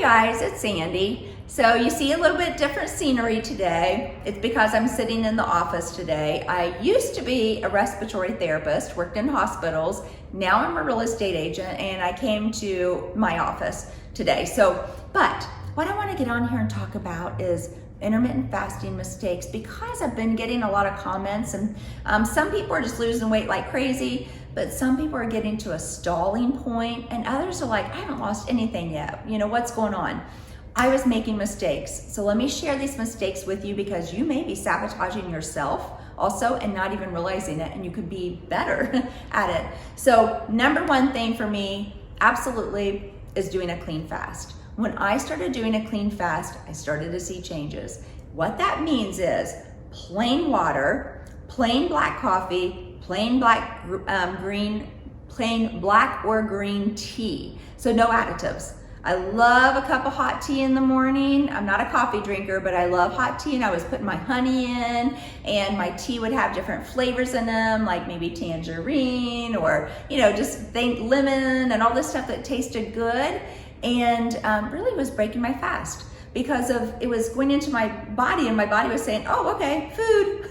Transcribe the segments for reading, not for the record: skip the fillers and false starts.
Hey guys, it's Sandy. So you see a little bit different scenery today. It's because I'm sitting in the office today. I used to be a respiratory therapist, worked in hospitals. Now I'm a real estate agent and I came to my office today. But what I want to get on here and talk about is intermittent fasting mistakes, because I've been getting a lot of comments and some people are just losing weight like crazy, but some people are getting to a stalling point and others are like, I haven't lost anything yet. You know, what's going on? I was making mistakes. So let me share these mistakes with you because you may be sabotaging yourself also and not even realizing it, and you could be better at it. So number one thing for me, absolutely, is doing a clean fast. When I started doing a clean fast, I started to see changes. What that means is plain water, plain black coffee, plain black or green tea. So no additives. I love a cup of hot tea in the morning. I'm not a coffee drinker, but I love hot tea, and I was putting my honey in, and my tea would have different flavors in them, like maybe tangerine or, just think lemon and all this stuff that tasted good, and really was breaking my fast because it was going into my body, and my body was saying, oh, okay, food.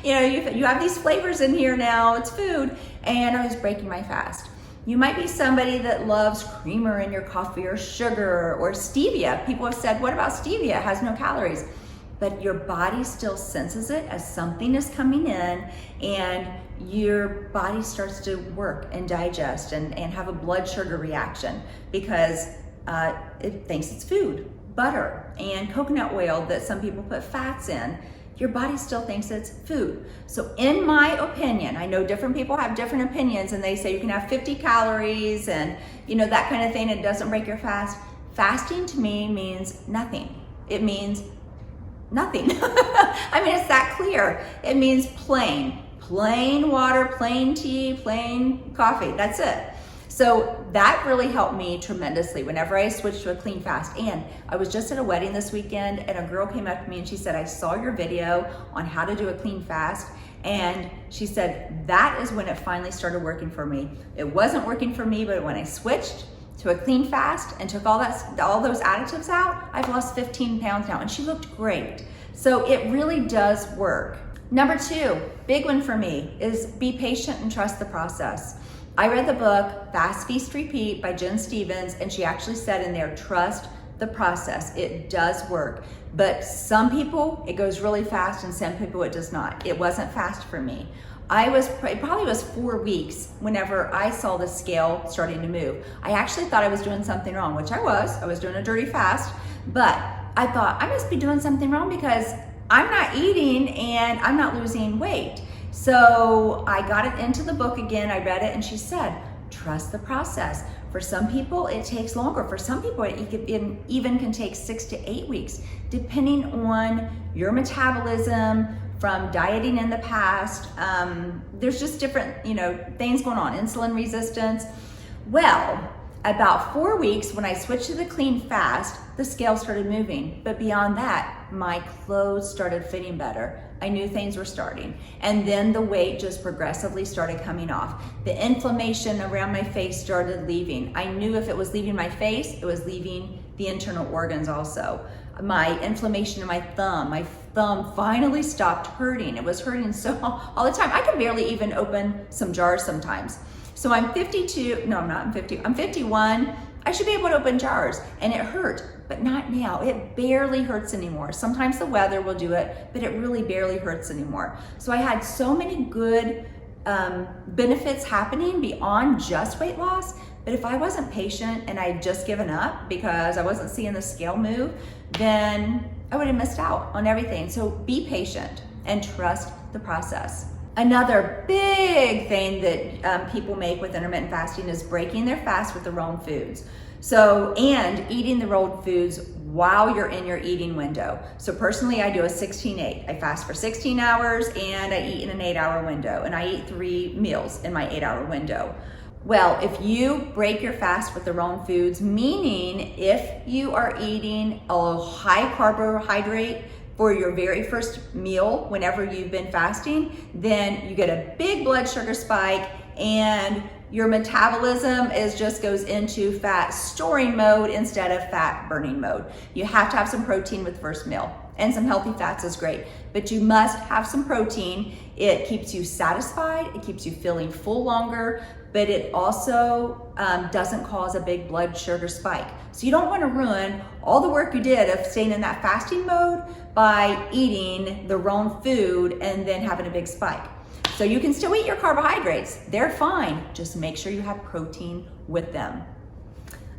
You have these flavors in here now, it's food, and I was breaking my fast. You might be somebody that loves creamer in your coffee or sugar or stevia. People have said, what about stevia? It has no calories. But your body still senses it as something is coming in, and your body starts to work and digest and have a blood sugar reaction because it thinks it's food. Butter and coconut oil that some people put fats in, your body still thinks it's food. So in my opinion, I know different people have different opinions and they say you can have 50 calories and that kind of thing, it doesn't break your fast. Fasting to me means nothing. It means nothing. I mean, it's that clear. It means plain water, plain tea, plain coffee, that's it. So that really helped me tremendously whenever I switched to a clean fast. And I was just at a wedding this weekend and a girl came up to me and she said, I saw your video on how to do a clean fast. And she said, that is when it finally started working for me. It wasn't working for me, but when I switched to a clean fast and took all those additives out, I've lost 15 pounds now, and she looked great. So it really does work. Number two, big one for me, is be patient and trust the process. I read the book, Fast, Feast, Repeat by Jen Stevens, and she actually said in there, trust the process. It does work. But some people, it goes really fast, and some people, it does not. It wasn't fast for me. It probably was 4 weeks whenever I saw the scale starting to move. I actually thought I was doing something wrong, which I was doing a dirty fast, but I thought I must be doing something wrong because I'm not eating and I'm not losing weight. So I got it into the book again, I read it, and she said, trust the process. For some people, it takes longer. For some people, it even can take 6 to 8 weeks, depending on your metabolism, from dieting in the past. There's just different, things going on, insulin resistance. Well, about 4 weeks, when I switched to the clean fast, the scale started moving. But beyond that, my clothes started fitting better. I knew things were starting. And then the weight just progressively started coming off. The inflammation around my face started leaving. I knew if it was leaving my face, it was leaving the internal organs also. My inflammation in my thumb finally stopped hurting. It was hurting so all the time. I could barely even open some jars sometimes. So I'm 52, no, I'm not, I'm 51. I should be able to open jars, and it hurt, but not now. It barely hurts anymore. Sometimes the weather will do it, but it really barely hurts anymore. So I had so many good benefits happening beyond just weight loss, but if I wasn't patient and I had just given up because I wasn't seeing the scale move, then I would have missed out on everything. So be patient and trust the process. Another big thing that people make with intermittent fasting is breaking their fast with the wrong foods. And eating the wrong foods while you're in your eating window. So personally, I do a 16-8. I fast for 16 hours and I eat in an 8-hour window, and I eat 3 meals in my 8-hour window. Well, if you break your fast with the wrong foods, meaning if you are eating a high carbohydrate for your very first meal whenever you've been fasting, then you get a big blood sugar spike and your metabolism just goes into fat storing mode instead of fat burning mode. You have to have some protein with the first meal, and some healthy fats is great, but you must have some protein. It keeps you satisfied, it keeps you feeling full longer, but it also doesn't cause a big blood sugar spike. So you don't want to ruin all the work you did of staying in that fasting mode by eating the wrong food and then having a big spike. So you can still eat your carbohydrates, they're fine, just make sure you have protein with them.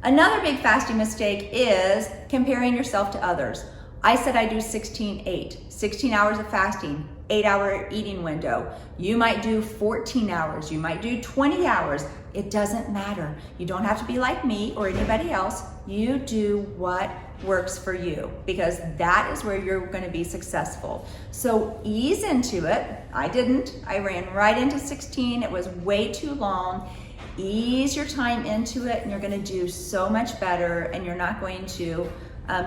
Another big fasting mistake is comparing yourself to others. I said I do 16-8, 16 hours of fasting, 8-hour eating window. You might do 14 hours, you might do 20 hours. It doesn't matter. You don't have to be like me or anybody else. You do what works for you, because that is where you're going to be successful. So ease into it. I didn't. I ran right into 16. It was way too long. Ease your time into it, and you're going to do so much better, and you're not going to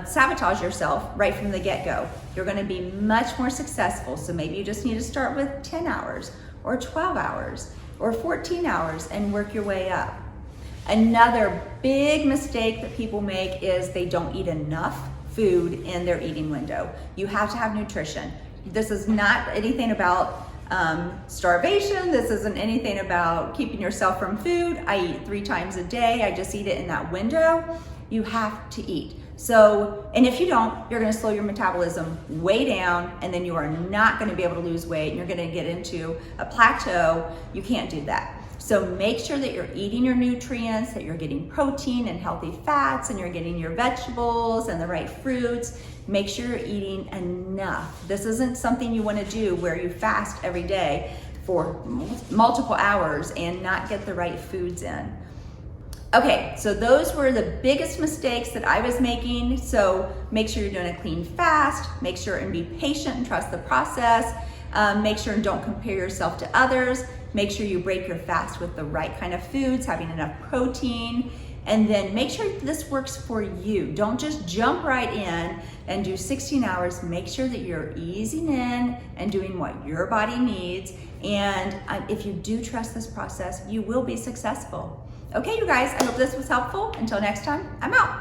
sabotage yourself right from the get-go. You're going to be much more successful. So maybe you just need to start with 10 hours or 12 hours or 14 hours and work your way up. Another big mistake that people make is they don't eat enough food in their eating window. You have to have nutrition. This is not anything about starvation. This isn't anything about keeping yourself from food. I eat 3 times a day. I just eat it in that window. You have to eat. So, and if you don't, you're going to slow your metabolism way down, and then you are not going to be able to lose weight, and you're going to get into a plateau. You can't do that. So make sure that you're eating your nutrients, that you're getting protein and healthy fats, and you're getting your vegetables and the right fruits. Make sure you're eating enough. This isn't something you want to do where you fast every day for multiple hours and not get the right foods in. Okay, so those were the biggest mistakes that I was making. So make sure you're doing a clean fast, make sure and be patient and trust the process. Make sure and don't compare yourself to others. Make sure you break your fast with the right kind of foods, having enough protein, and then make sure this works for you. Don't just jump right in and do 16 hours. Make sure that you're easing in and doing what your body needs. And if you do trust this process, you will be successful. Okay, you guys, I hope this was helpful. Until next time, I'm out.